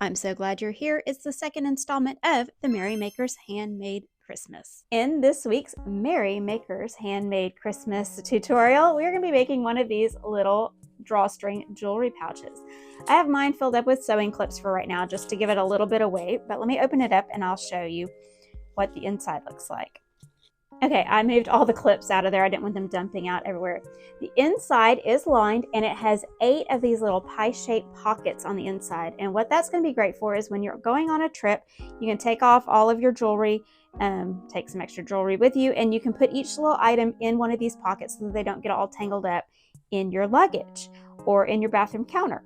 I'm so glad you're here. It's the second installment of the Merry Makers Handmade Christmas. In this week's Merry Makers Handmade Christmas tutorial, we're going to be making one of these little drawstring jewelry pouches. I have mine filled up with sewing clips for right now just to give it a little bit of weight, but let me open it up and I'll show you what the inside looks like. Okay, I moved all the clips out of there. I didn't want them dumping out everywhere. The inside is lined and it has 8 of these little pie-shaped pockets on the inside. And what that's going to be great for is when you're going on a trip, you can take off all of your jewelry, take some extra jewelry with you, and you can put each little item in one of these pockets so that they don't get all tangled up in your luggage or in your bathroom counter.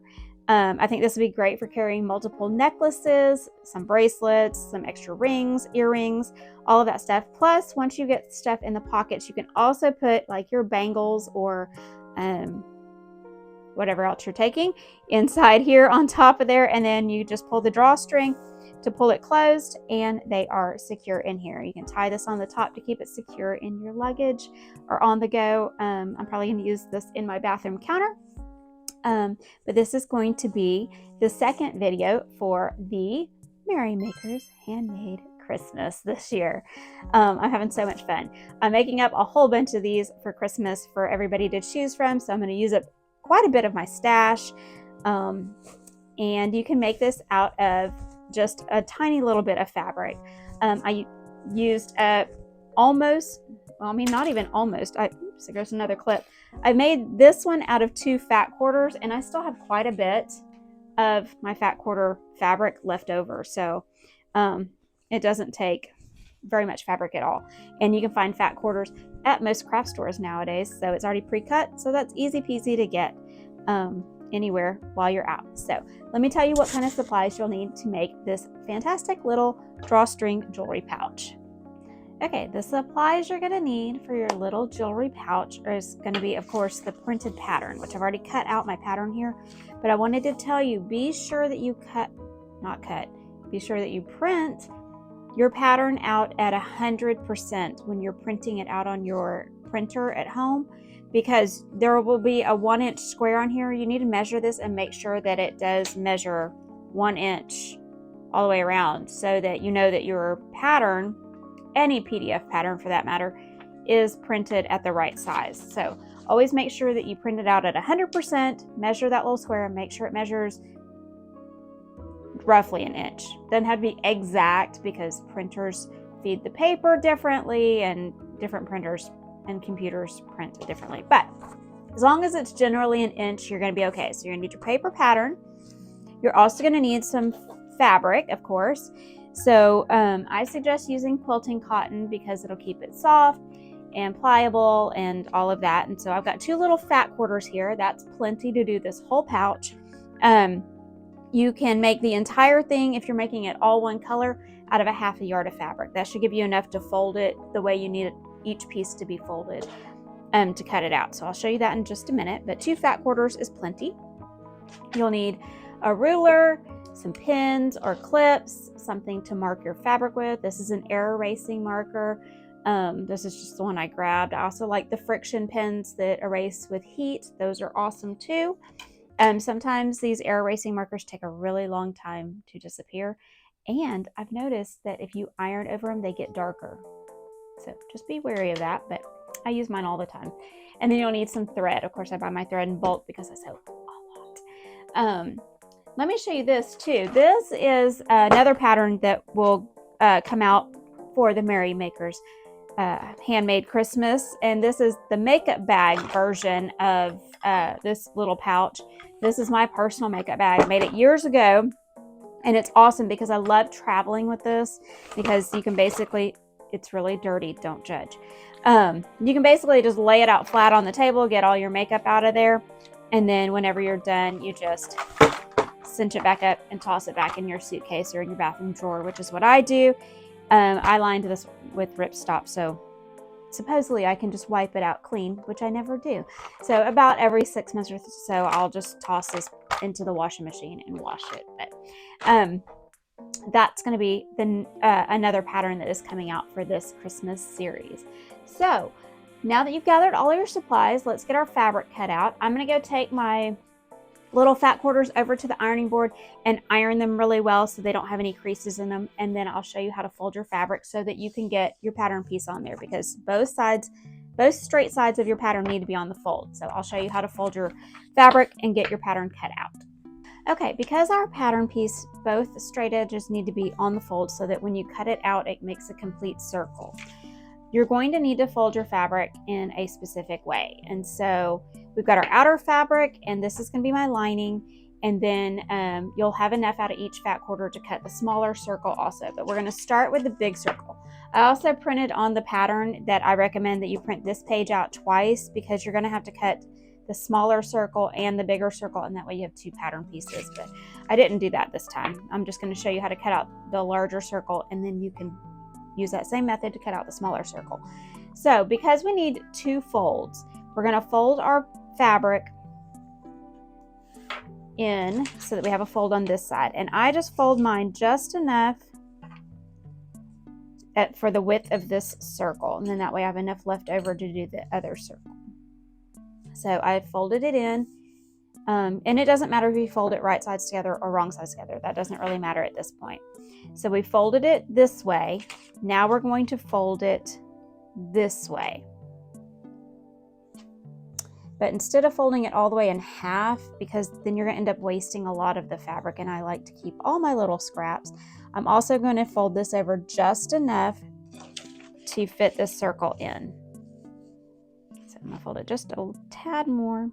I think this would be great for carrying multiple necklaces, some bracelets, some extra rings, earrings, all of that stuff. Plus, once you get stuff in the pockets, you can also put like your bangles or whatever else you're taking inside here on top of there. And then you just pull the drawstring to pull it closed and they are secure in here. You can tie this on the top to keep it secure in your luggage or on the go. I'm probably going to use this in my bathroom counter. But this is going to be the second video for the Merry Makers Handmade Christmas this year. I'm having so much fun. I'm making up a whole bunch of these for Christmas for everybody to choose from, so I'm going to use up quite a bit of my stash. And you can make this out of just a tiny little bit of fabric. I used not even almost. So there's another clip. I made this one out of 2 fat quarters, and I still have quite a bit of my fat quarter fabric left over. So it doesn't take very much fabric at all. And you can find fat quarters at most craft stores nowadays. So it's already pre-cut. So that's easy peasy to get anywhere while you're out. So let me tell you what kind of supplies you'll need to make this fantastic little drawstring jewelry pouch. Okay, the supplies you're going to need for your little jewelry pouch is going to be, of course, the printed pattern, which I've already cut out my pattern here. But I wanted to tell you, be sure that you be sure that you print your pattern out at 100% when you're printing it out on your printer at home, because there will be a 1-inch square on here. You need to measure this and make sure that it does measure 1 inch all the way around so that you know that your pattern, any PDF pattern for that matter, is printed at the right size. So always make sure that you print it out at 100%, measure that little square, and make sure it measures roughly 1 inch. Doesn't have to be exact because printers feed the paper differently and different printers and computers print differently. But as long as it's generally 1 inch, you're going to be okay. So you're going to need your paper pattern. You're also going to need some fabric, of course. So I suggest using quilting cotton because it'll keep it soft and pliable and all of that. And so I've got 2 little fat quarters here. That's plenty to do this whole pouch. You can make the entire thing, if you're making it all one color, out of a 1/2 yard of fabric. That should give you enough to fold it the way you need each piece to be folded to cut it out. So I'll show you that in just a minute, but 2 fat quarters is plenty. You'll need a ruler, some pins or clips, something to mark your fabric with. This is an air erasing marker. This is just the one I grabbed. I also like the friction pins that erase with heat. Those are awesome too. Sometimes these air erasing markers take a really long time to disappear. And I've noticed that if you iron over them, they get darker. So just be wary of that, but I use mine all the time. And then you'll need some thread. Of course, I buy my thread in bulk because I sew a lot. Let me show you this too. This is another pattern that will come out for the Merry Makers Handmade Christmas. And this is the makeup bag version of this little pouch. This is my personal makeup bag. I made it years ago. And it's awesome because I love traveling with this because you can basically, it's really dirty, don't judge. You can basically just lay it out flat on the table, get all your makeup out of there. And then whenever you're done, you just cinch it back up and toss it back in your suitcase or in your bathroom drawer, which is what I do. I lined this with ripstop, so supposedly I can just wipe it out clean, which I never do. So about every 6 months or so, I'll just toss this into the washing machine and wash it. But that's going to be another pattern that is coming out for this Christmas series. So now that you've gathered all your supplies, let's get our fabric cut out. I'm going to go take my little fat quarters over to the ironing board and iron them really well so they don't have any creases in them. And then I'll show you how to fold your fabric so that you can get your pattern piece on there, because both straight sides of your pattern need to be on the fold. So I'll show you how to fold your fabric and get your pattern cut out. Okay, because our pattern piece, both straight edges need to be on the fold so that when you cut it out, it makes a complete circle. You're going to need to fold your fabric in a specific way. And so we've got our outer fabric, and this is going to be my lining. And then you'll have enough out of each fat quarter to cut the smaller circle also. But we're going to start with the big circle. I also printed on the pattern that I recommend that you print this page out twice, because you're going to have to cut the smaller circle and the bigger circle, and that way you have 2 pattern pieces. But I didn't do that this time. I'm just going to show you how to cut out the larger circle, and then you can use that same method to cut out the smaller circle. So because we need 2 folds, we're going to fold our fabric in so that we have a fold on this side. And I just fold mine just enough for the width of this circle, and then that way I have enough left over to do the other circle. So I folded it in, and it doesn't matter if you fold it right sides together or wrong sides together. That doesn't really matter at this point. So we folded it this way. Now we're going to fold it this way. But instead of folding it all the way in half, because then you're going to end up wasting a lot of the fabric, and I like to keep all my little scraps, I'm also going to fold this over just enough to fit this circle in. So I'm going to fold it just a tad more.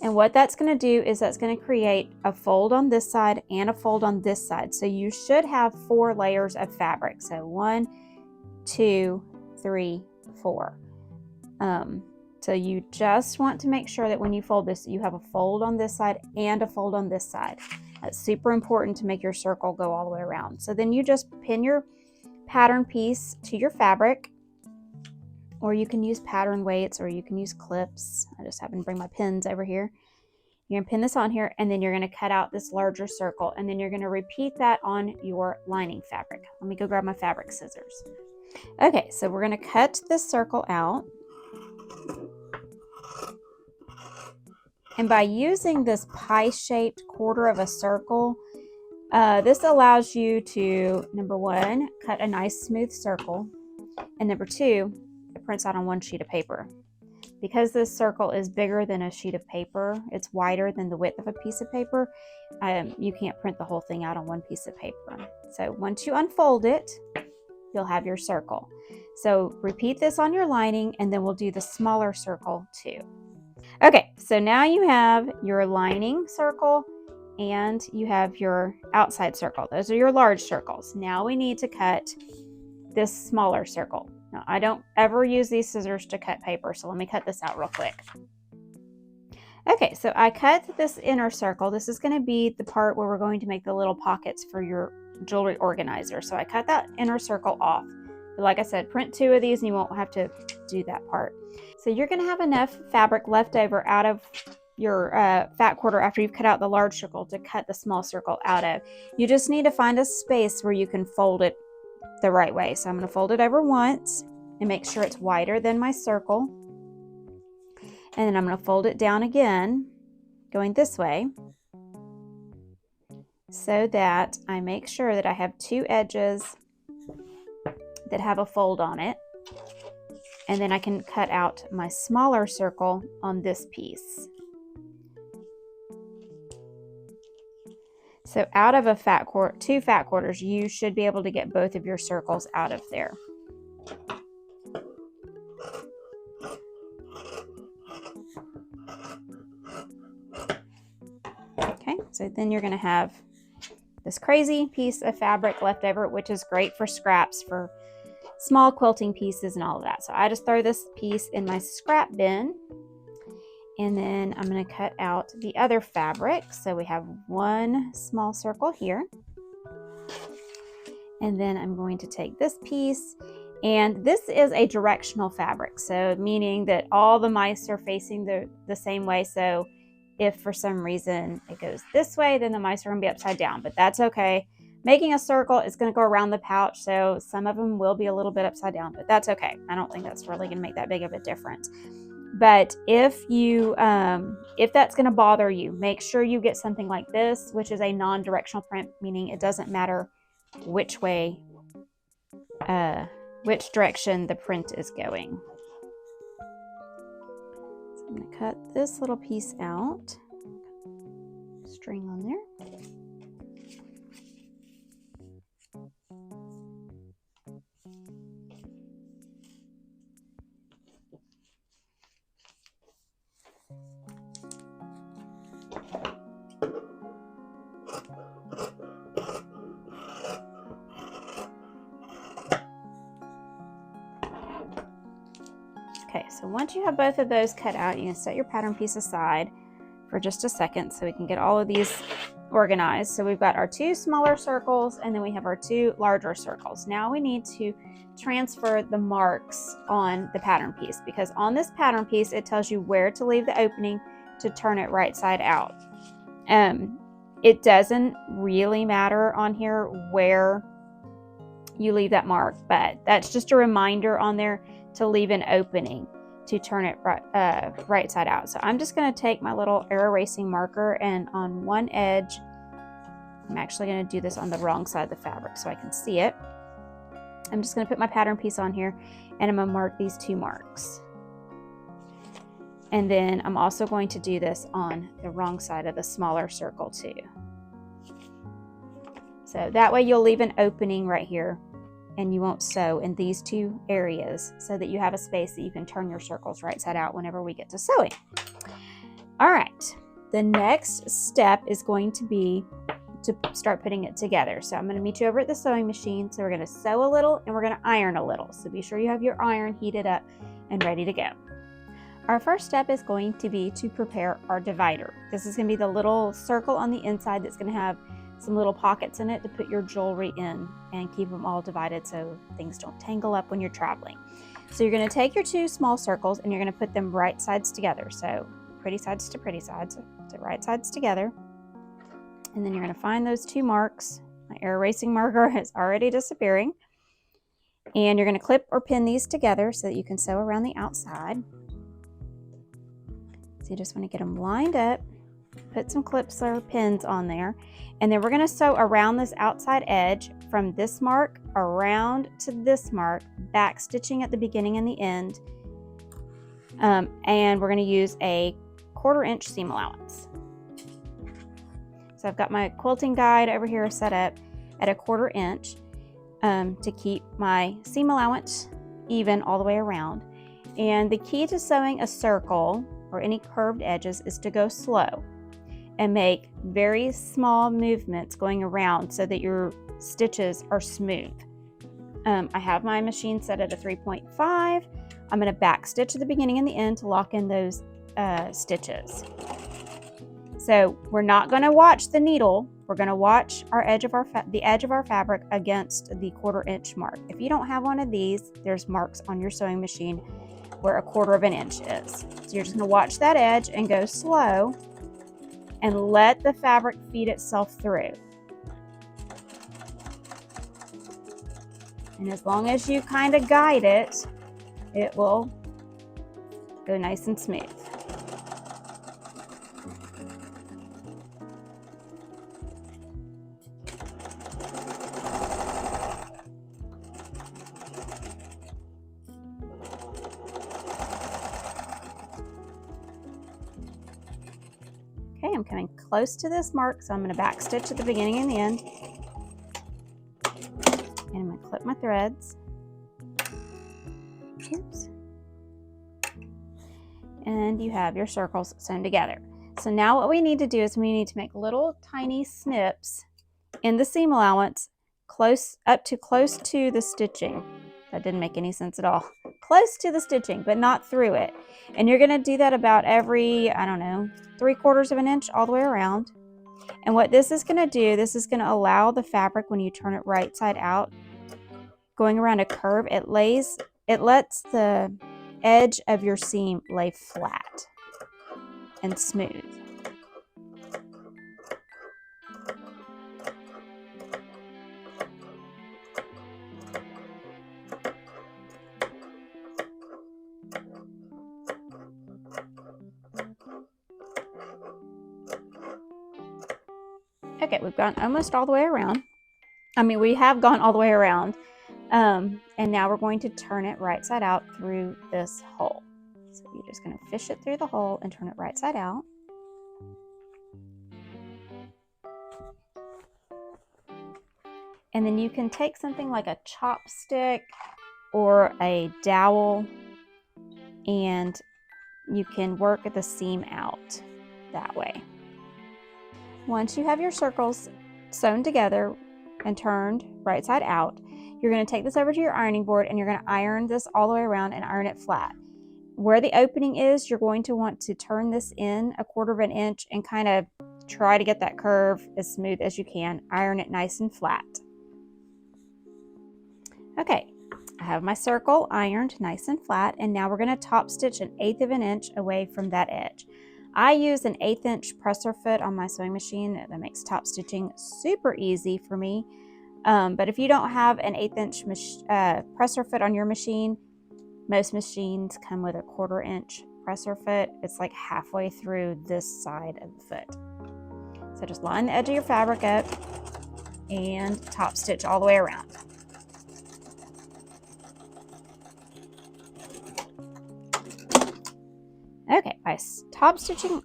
And what that's going to do is that's going to create a fold on this side and a fold on this side. So you should have 4 layers of fabric. So 1, 2, 3, 4. So you just want to make sure that when you fold this, you have a fold on this side and a fold on this side. That's super important to make your circle go all the way around. So then you just pin your pattern piece to your fabric, or you can use pattern weights, or you can use clips. I just happen to bring my pins over here. You're going to pin this on here, and then you're going to cut out this larger circle, and then you're going to repeat that on your lining fabric. Let me go grab my fabric scissors. Okay, so we're going to cut this circle out. And by using this pie-shaped quarter of a circle, this allows you to, number 1, cut a nice smooth circle, and number 2, it prints out on 1 sheet of paper. Because this circle is bigger than a sheet of paper, it's wider than the width of a piece of paper, you can't print the whole thing out on 1 piece of paper. So once you unfold it, you'll have your circle. So repeat this on your lining, and then we'll do the smaller circle too. Okay, so now you have your lining circle and you have your outside circle. Those are your large circles. Now we need to cut this smaller circle. Now, I don't ever use these scissors to cut paper, so let me cut this out real quick. Okay, so I cut this inner circle. This is going to be the part where we're going to make the little pockets for your jewelry organizer. So I cut that inner circle off. But like I said, print 2 of these and you won't have to do that part. So you're going to have enough fabric left over out of your fat quarter after you've cut out the large circle to cut the small circle out of. You just need to find a space where you can fold it the right way. So I'm going to fold it over once and make sure it's wider than my circle. And then I'm going to fold it down again, going this way, so that I make sure that I have 2 edges that have a fold on it. And then I can cut out my smaller circle on this piece. So out of a 2 fat quarters, you should be able to get both of your circles out of there. Okay, so then you're going to have this crazy piece of fabric left over, which is great for scraps, for small quilting pieces and all of that. So I just throw this piece in my scrap bin, and then I'm going to cut out the other fabric. So we have 1 small circle here, and then I'm going to take this piece, and this is a directional fabric, so meaning that all the mice are facing the same way. So if for some reason it goes this way, then the mice are going to be upside down, but that's okay. Making a circle is going to go around the pouch, so some of them will be a little bit upside down, but that's okay. I don't think that's really going to make that big of a difference. But if you if that's going to bother you, make sure you get something like this, which is a non-directional print, meaning it doesn't matter which way, which direction the print is going. So I'm going to cut this little piece out, string on there. Okay, so once you have both of those cut out, you can set your pattern piece aside for just a second so we can get all of these organized. So we've got our 2 smaller circles and then we have our 2 larger circles. Now we need to transfer the marks on the pattern piece, because on this pattern piece it tells you where to leave the opening to turn it right side out. It doesn't really matter on here where you leave that mark, but that's just a reminder on there to leave an opening to turn it right side out. So I'm just going to take my little air erasing marker, and on one edge, I'm actually going to do this on the wrong side of the fabric so I can see it. I'm just going to put my pattern piece on here and I'm going to mark these 2 marks. And then I'm also going to do this on the wrong side of the smaller circle too. So that way you'll leave an opening right here and you won't sew in these 2 areas, so that you have a space that you can turn your circles right side out whenever we get to sewing. All right, the next step is going to be to start putting it together. So I'm going to meet you over at the sewing machine. So we're going to sew a little and we're going to iron a little. So be sure you have your iron heated up and ready to go. Our first step is going to be to prepare our divider. This is going to be the little circle on the inside that's going to have some little pockets in it to put your jewelry in and keep them all divided so things don't tangle up when you're traveling. So you're going to take your 2 small circles and you're going to put them right sides together. So pretty sides to pretty sides, so right sides together. And then you're going to find those 2 marks. My air erasing marker is already disappearing. And you're going to clip or pin these together so that you can sew around the outside. So you just want to get them lined up, put some clips or pins on there, and then we're going to sew around this outside edge from this mark around to this mark, back stitching at the beginning and the end. And we're going to use a 1/4 inch seam allowance. So I've got my quilting guide over here set up at a 1/4 inch to keep my seam allowance even all the way around. And the key to sewing a circle or any curved edges is to go slow and make very small movements going around so that your stitches are smooth. I have my machine set at a 3.5. I'm going to back stitch at the beginning and the end to lock in those stitches. So we're not going to watch the needle. We're going to watch our edge of the edge of our fabric against the 1/4 inch mark. If you don't have one of these, there's marks on your sewing machine where a 1/4 inch is. So you're just going to watch that edge and go slow and let the fabric feed itself through. And as long as you kind of guide it, it will go nice and smooth. Okay, I'm coming close to this mark, so I'm going to back stitch at the beginning and the end. And I'm going to clip my threads. Oops. And you have your circles sewn together. So now what we need to do is we need to make little tiny snips in the seam allowance close to the stitching. That didn't make any sense at all. Close to the stitching, but not through it. And you're going to do that about every, I don't know, 3/4 inch all the way around. And what this is going to do, this is going to allow the fabric, when you turn it right side out, going around a curve, it lets the edge of your seam lay flat and smooth. Okay, we've gone almost all the way around. I mean, we have gone all the way around. And now we're going to turn it right side out through this hole. So you're just going to fish it through the hole and turn it right side out. And then you can take something like a chopstick or a dowel and you can work the seam out that way. Once you have your circles sewn together and turned right side out, you're going to take this over to your ironing board and you're going to iron this all the way around and iron it flat. Where the opening is, you're going to want to turn this in 1/4 of an inch and kind of try to get that curve as smooth as you can. Iron it nice and flat. Okay, I have my circle ironed nice and flat, and now we're going to top stitch 1/8 of an inch away from that edge. I use an 1/8 inch presser foot on my sewing machine. That makes top stitching super easy for me. But if you don't have an 1/8 inch presser foot on your machine, most machines come with a 1/4 inch presser foot. It's like halfway through this side of the foot. So just line the edge of your fabric up and top stitch all the way around. Okay, by top stitching,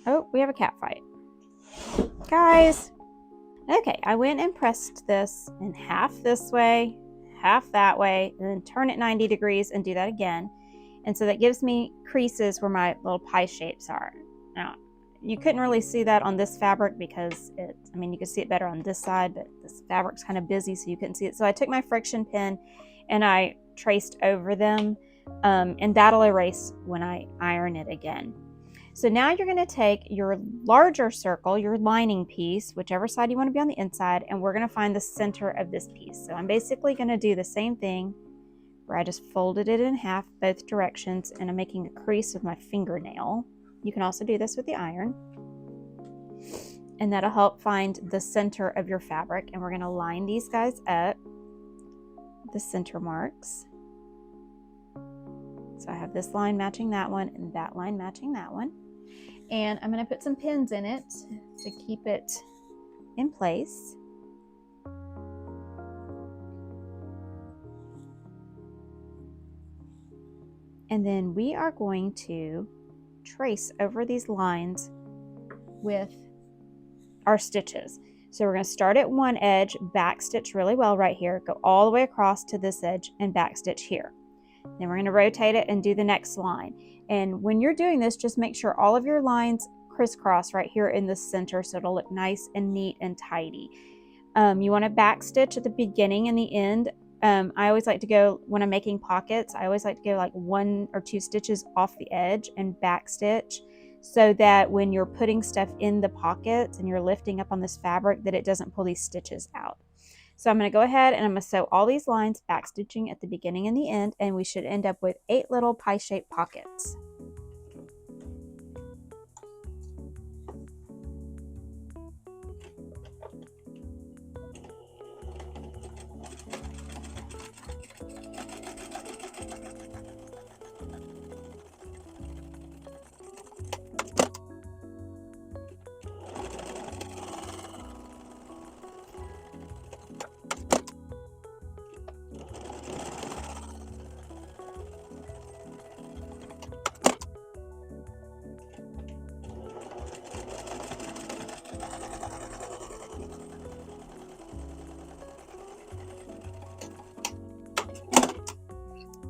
oh, we have a cat fight. Guys, okay, I went and pressed this in half this way, half that way, and then turn it 90 degrees and do that again. And so that gives me creases where my little pie shapes are. Now, you couldn't really see that on this fabric because you could see it better on this side, but this fabric's kind of busy, so you couldn't see it. So I took my friction pen and I traced over them, and that'll erase when I iron it again. So now you're going to take your larger circle, your lining piece, whichever side you want to be on the inside, and we're going to find the center of this piece. So I'm basically going to do the same thing where I just folded it in half both directions, and I'm making a crease with my fingernail. You can also do this with the iron. And that'll help find the center of your fabric. And we're going to line these guys up, the center marks. So I have this line matching that one and that line matching that one. And I'm going to put some pins in it to keep it in place. And then we are going to trace over these lines with our stitches. So we're going to start at one edge, back stitch really well right here, go all the way across to this edge and back stitch here. Then we're going to rotate it and do the next line. And when you're doing this, just make sure all of your lines crisscross right here in the center so it'll look nice and neat and tidy. You want to back stitch at the beginning and the end. I always like to go, when I'm making pockets, I always like to go like 1 or 2 stitches off the edge and back stitch so that when you're putting stuff in the pockets and you're lifting up on this fabric that it doesn't pull these stitches out. So I'm going to go ahead and I'm going to sew all these lines back stitching at the beginning and the end, and we should end up with 8 little pie-shaped pockets.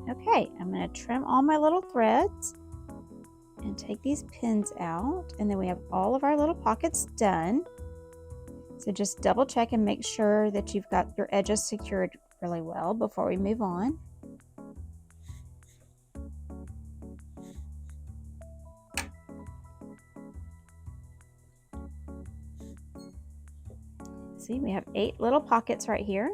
Okay, I'm going to trim all my little threads and take these pins out, and then we have all of our little pockets done. So just double check and make sure that you've got your edges secured really well before we move on. See, we have 8 little pockets right here.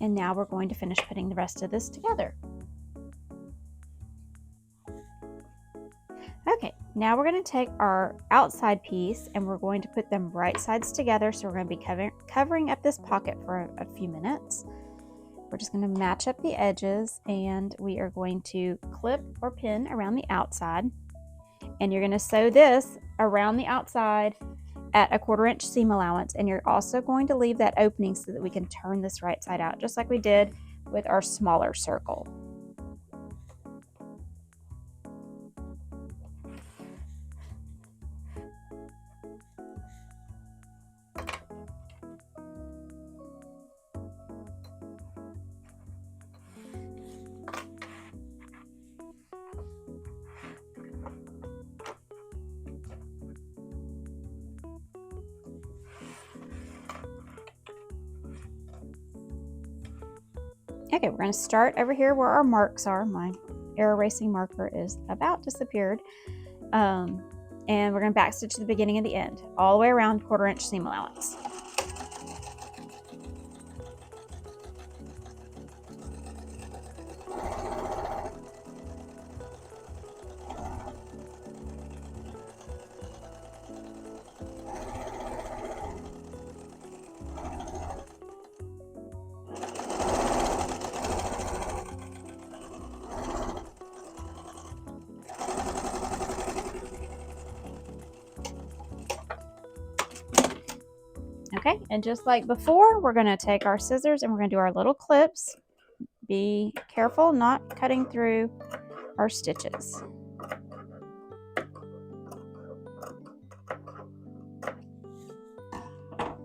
And now we're going to finish putting the rest of this together. Okay, now we're going to take our outside piece and we're going to put them right sides together. So we're going to be covering up this pocket for a few minutes. We're just going to match up the edges and we are going to clip or pin around the outside. and you're going to sew this around the outside at a 1/4 inch seam allowance, and you're also going to leave that opening so that we can turn this right side out, just like we did with our smaller circle. Okay, we're going to start over here where our marks are. My air erasing marker is about disappeared. And we're going to backstitch the beginning and the end, all the way around 1/4 inch seam allowance. Okay, and just like before, we're going to take our scissors and we're going to do our little clips. Be careful not cutting through our stitches.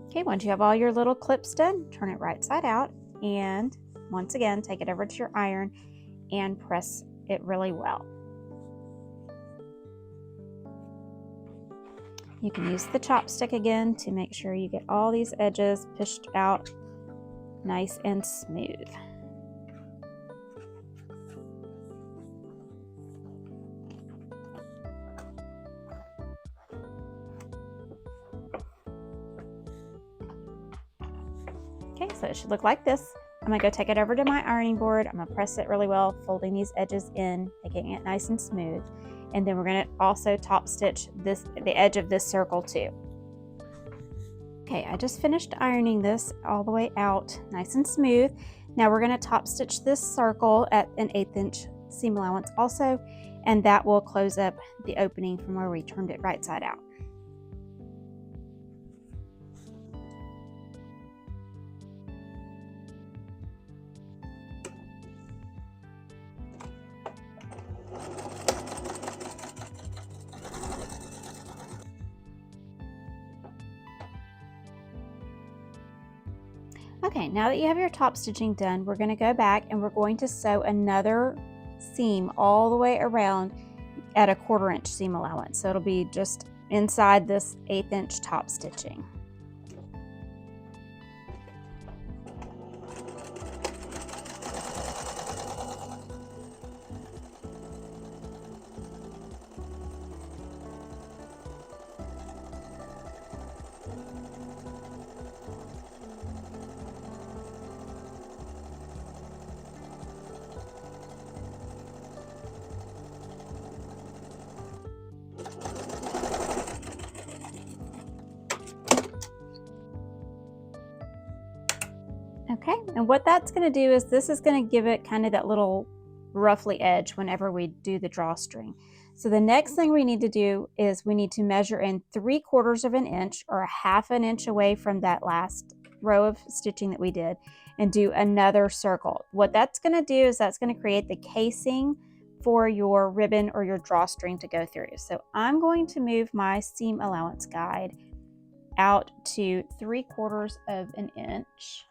Okay, once you have all your little clips done, turn it right side out, and once again, take it over to your iron and press it really well. You can use the chopstick again to make sure you get all these edges pushed out nice and smooth. Okay, so it should look like this. I'm going to go take it over to my ironing board. I'm going to press it really well, folding these edges in, making it nice and smooth. And then we're going to also top stitch the edge of this circle too. Okay, I just finished ironing this all the way out nice and smooth. Now we're going to top stitch this circle at an 1/8 inch seam allowance also, and that will close up the opening from where we turned it right side out. Okay, now that you have your top stitching done, we're going to go back and we're going to sew another seam all the way around at a 1/4 inch seam allowance. So it'll be just inside this 1/8 inch top stitching. Okay, and what that's going to do is this is going to give it kind of that little roughly edge whenever we do the drawstring. So the next thing we need to do is we need to measure in 3/4 of an inch or 1/2 inch away from that last row of stitching that we did and do another circle. What that's going to do is that's going to create the casing for your ribbon or your drawstring to go through. So I'm going to move my seam allowance guide out to 3/4 of an inch.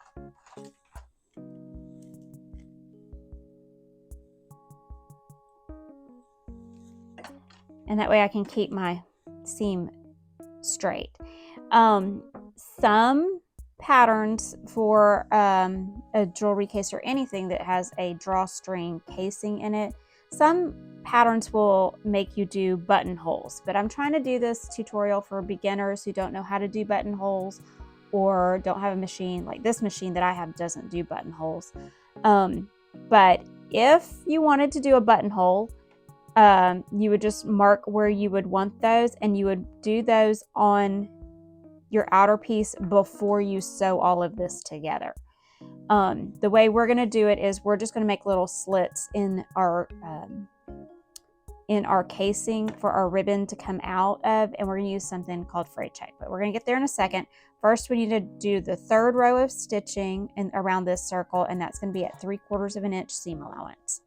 And that way I can keep my seam straight. Some patterns for a jewelry case or anything that has a drawstring casing in it, some patterns will make you do buttonholes, but I'm trying to do this tutorial for beginners who don't know how to do buttonholes or don't have a machine. Like this machine that I have doesn't do buttonholes. But if you wanted to do a buttonhole, you would just mark where you would want those, and you would do those on your outer piece before you sew all of this together. The way we're going to do it is we're just going to make little slits in our in our casing for our ribbon to come out of, and we're going to use something called fray check, but we're going to get there in a second. First, we need to do the third row of stitching around this circle, and that's going to be at 3/4 of an inch seam allowance.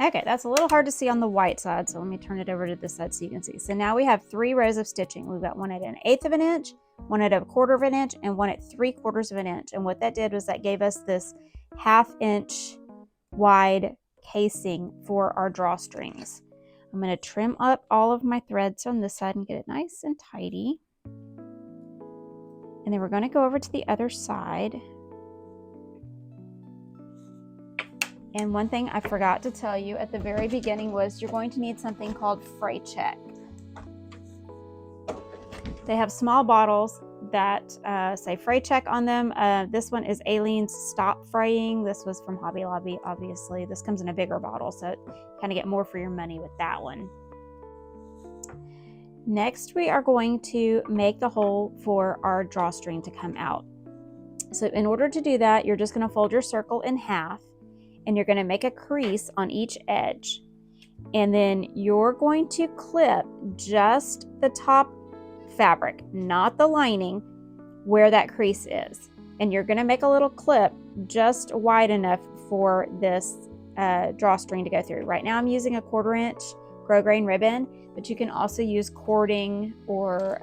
Okay, that's a little hard to see on the white side, so let me turn it over to this side so you can see. So now we have 3 rows of stitching. We've got one at 1/8 of an inch, one at 1/4 of an inch, and one at 3/4 of an inch. And what that did was that gave us this 1/2 inch wide casing for our drawstrings. I'm going to trim up all of my threads on this side and get it nice and tidy. And then we're going to go over to the other side. And one thing I forgot to tell you at the very beginning was you're going to need something called fray check. They have small bottles that say fray check on them. This one is Aileen's Stop Fraying. This was from Hobby Lobby, obviously. This comes in a bigger bottle, so kind of get more for your money with that one. Next, we are going to make the hole for our drawstring to come out. So in order to do that, you're just going to fold your circle in half, and you're going to make a crease on each edge. And then you're going to clip just the top fabric, not the lining, where that crease is. And you're going to make a little clip just wide enough for this drawstring to go through. Right now I'm using a 1/4 inch grosgrain ribbon, but you can also use cording or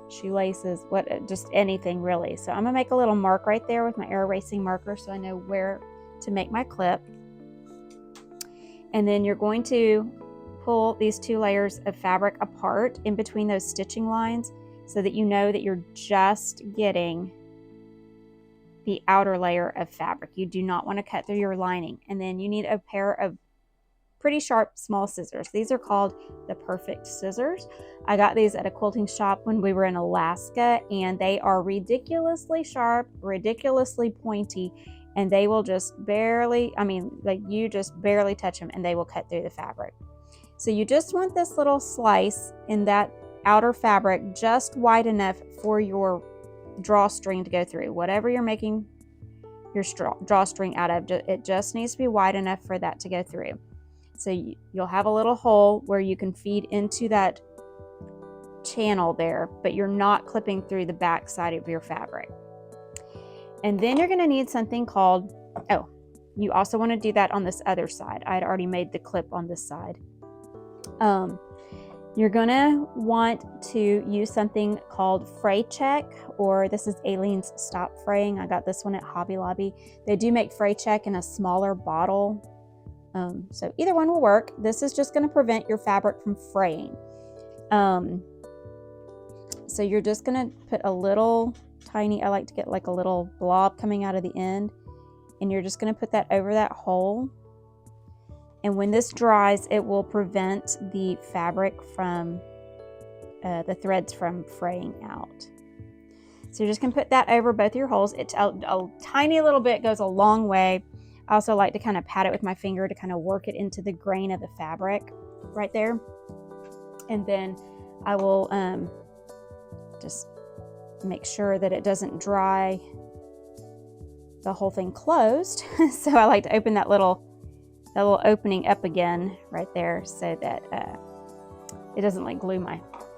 shoelaces, just anything really. So I'm going to make a little mark right there with my air erasing marker so I know where to make my clip. And then you're going to pull these 2 layers of fabric apart in between those stitching lines so that you know that you're just getting the outer layer of fabric. You do not want to cut through your lining. And then you need a pair of pretty sharp small scissors. These are called the Perfect Scissors. I got these at a quilting shop when we were in Alaska, and they are ridiculously sharp, ridiculously pointy, and they will just barely, you just barely touch them and they will cut through the fabric. So you just want this little slice in that outer fabric just wide enough for your drawstring to go through. Whatever you're making your drawstring out of, it just needs to be wide enough for that to go through. So you'll have a little hole where you can feed into that channel there, but you're not clipping through the back side of your fabric. And then you're going to need something called, you also want to do that on this other side. I had already made the clip on this side. You're going to want to use something called fray check, or this is Aileen's Stop Fraying. I got this one at Hobby Lobby. They do make fray check in a smaller bottle. So either one will work. This is just going to prevent your fabric from fraying. So you're just going to put a little tiny, I like to get like a little blob coming out of the end, and you're just going to put that over that hole. And when this dries, it will prevent the fabric from, the threads from fraying out. So you're just going to put that over both your holes. It's a tiny little bit, goes a long way. I also like to kind of pat it with my finger to kind of work it into the grain of the fabric right there. And then I will just make sure that it doesn't dry the whole thing closed. So I like to open that little opening up again right there so that it doesn't like glue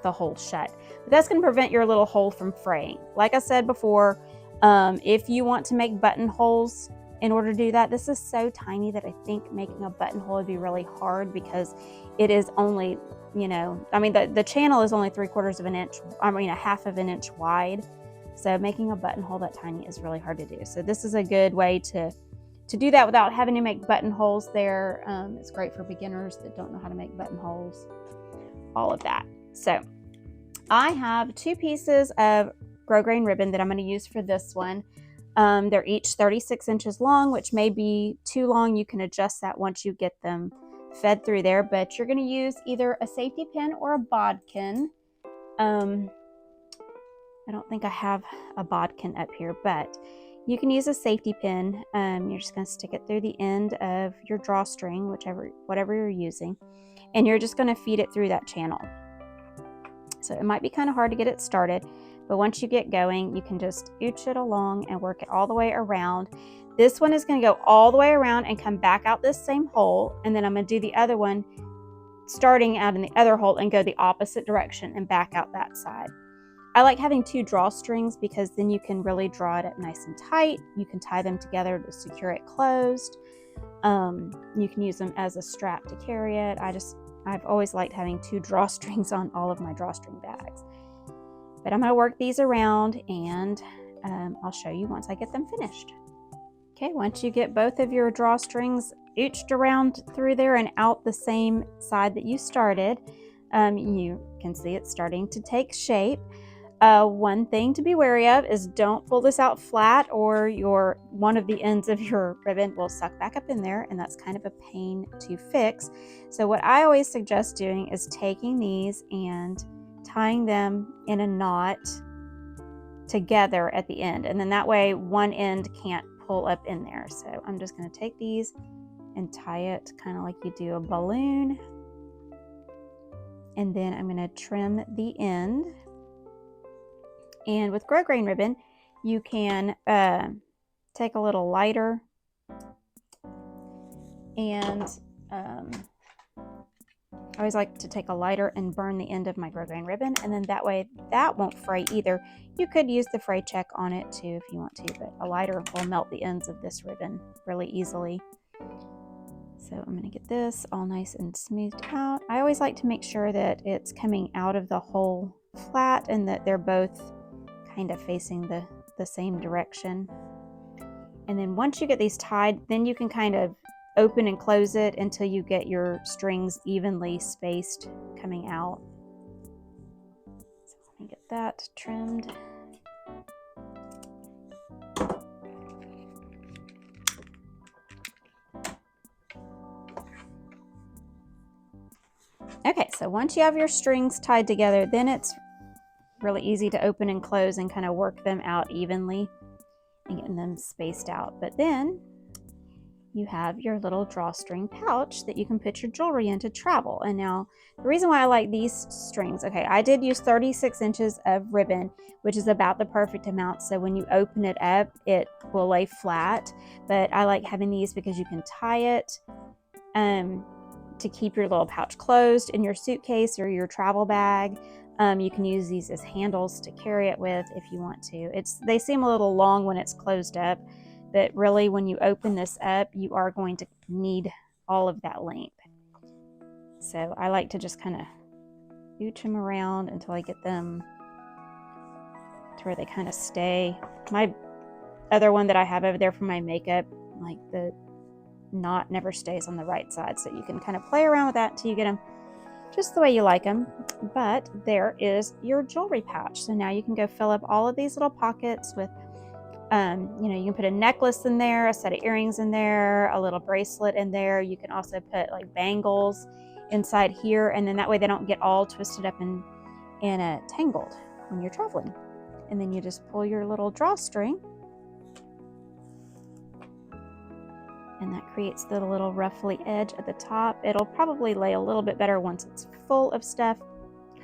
the hole shut. But that's going to prevent your little hole from fraying. Like I said before, if you want to make buttonholes, in order to do that, this is so tiny that I think making a buttonhole would be really hard, because it is only, the channel is only 3/4 of an inch, a 1/2 of an inch wide. So making a buttonhole that tiny is really hard to do. So this is a good way to do that without having to make buttonholes there. It's great for beginners that don't know how to make buttonholes, all of that. So I have 2 pieces of grosgrain ribbon that I'm going to use for this one. They're each 36 inches long, which may be too long. You can adjust that once you get them fed through there, but you're going to use either a safety pin or a bodkin. I don't think I have a bodkin up here, but you can use a safety pin. You're just going to stick it through the end of your drawstring, whatever you're using, and you're just going to feed it through that channel. So it might be kind of hard to get it started, but once you get going, you can just ooch it along and work it all the way around. This one is going to go all the way around and come back out this same hole, and then I'm going to do the other one starting out in the other hole and go the opposite direction and back out that side. I like having 2 drawstrings because then you can really draw it up nice and tight. You can tie them together to secure it closed. You can use them as a strap to carry it. I've always liked having 2 drawstrings on all of my drawstring bags. But I'm going to work these around, and I'll show you once I get them finished. Okay, once you get both of your drawstrings ooched around through there and out the same side that you started, you can see it's starting to take shape. One thing to be wary of is don't pull this out flat, or one of the ends of your ribbon will suck back up in there, and that's kind of a pain to fix. So what I always suggest doing is taking these and tying them in a knot together at the end, and then that way one end can't pull up in there. So I'm just going to take these and tie it kind of like you do a balloon, and then I'm going to trim the end. And with grosgrain ribbon, you can take a little lighter and I always like to take a lighter and burn the end of my grosgrain ribbon, and then that way that won't fray either. You could use the fray check on it too if you want to, but a lighter will melt the ends of this ribbon really easily. So I'm going to get this all nice and smoothed out. I always like to make sure that it's coming out of the hole flat and that they're both kind of facing the same direction. And then once you get these tied, then you can kind of open and close it until you get your strings evenly spaced coming out. So let me get that trimmed. Okay, so once you have your strings tied together, then it's really easy to open and close and kind of work them out evenly and getting them spaced out. But then you have your little drawstring pouch that you can put your jewelry in to travel. And now the reason why I like these strings, okay, I did use 36 inches of ribbon, which is about the perfect amount. So when you open it up, it will lay flat. But I like having these because you can tie it to keep your little pouch closed in your suitcase or your travel bag. You can use these as handles to carry it with if you want to. They seem a little long when it's closed up, but really when you open this up, you are going to need all of that length. So I like to just kind of ooch them around until I get them to where they kind of stay. My other one that I have over there for my makeup, like the knot never stays on the right side, so you can kind of play around with that until you get them just the way you like them. But there is your jewelry pouch. So now you can go fill up all of these little pockets with you can put a necklace in there, a set of earrings in there, a little bracelet in there. You can also put like bangles inside here, and then that way they don't get all twisted up and tangled when you're traveling. And then you just pull your little drawstring, and that creates the little ruffly edge at the top. It'll probably lay a little bit better once it's full of stuff,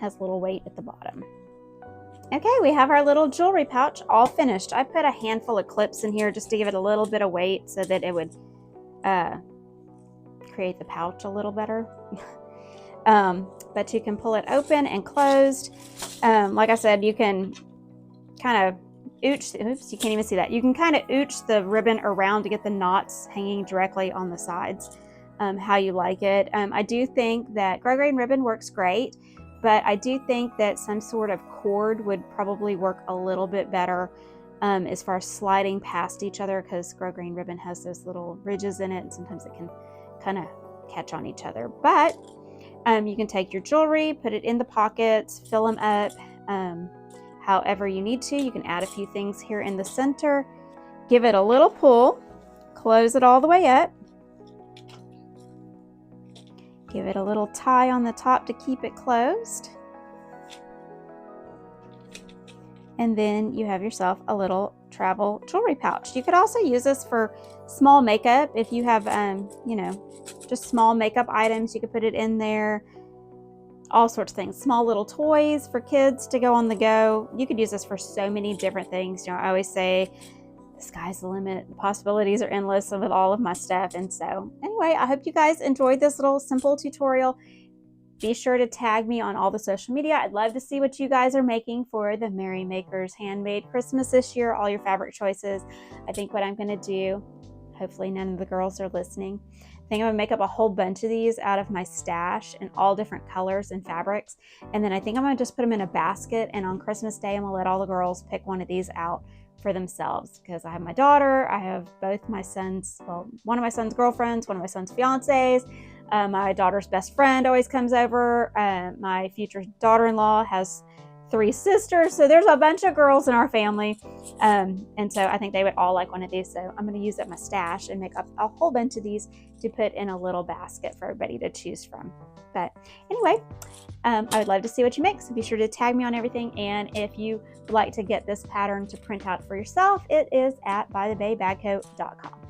has a little weight at the bottom. Okay, we have our little jewelry pouch all finished. I put a handful of clips in here just to give it a little bit of weight so that it would create the pouch a little better. But you can pull it open and closed. Like I said, you can kind of ooch, oops, you can't even see that. You can kind of ooch the ribbon around to get the knots hanging directly on the sides, how you like it. I do think that grosgrain ribbon works great, but I do think that some sort of cord would probably work a little bit better as far as sliding past each other, because grosgrain ribbon has those little ridges in it and sometimes it can kind of catch on each other. But you can take your jewelry, put it in the pockets, fill them up however you need to. You can add a few things here in the center, give it a little pull, close it all the way up, Give it a little tie on the top to keep it closed. And then you have yourself a little travel jewelry pouch. You could also use this for small makeup. If you have, you know, just small makeup items, you could put it in there. All sorts of things, small little toys for kids to go on the go. You could use this for so many different things. You know, I always say the sky's the limit. The possibilities are endless with all of my stuff. And so anyway, I hope you guys enjoyed this little simple tutorial. Be sure to tag me on all the social media. I'd love to see what you guys are making for the Merry Makers Handmade Christmas this year, all your fabric choices. I think what I'm going to do, hopefully none of the girls are listening, I think I'm going to make up a whole bunch of these out of my stash in all different colors and fabrics. And then I think I'm going to just put them in a basket. And on Christmas Day, I'm going to let all the girls pick one of these out for themselves, because I have my daughter, I have both my sons, well, one of my son's girlfriends, one of my son's fiancés. My daughter's best friend always comes over. My future daughter-in-law has 3 sisters, so there's a bunch of girls in our family. And so I think they would all like one of these. So I'm going to use up my stash and make up a whole bunch of these to put in a little basket for everybody to choose from. But anyway, I would love to see what you make, so be sure to tag me on everything. And if you would like to get this pattern to print out for yourself, it is at bythebaybagcoat.com.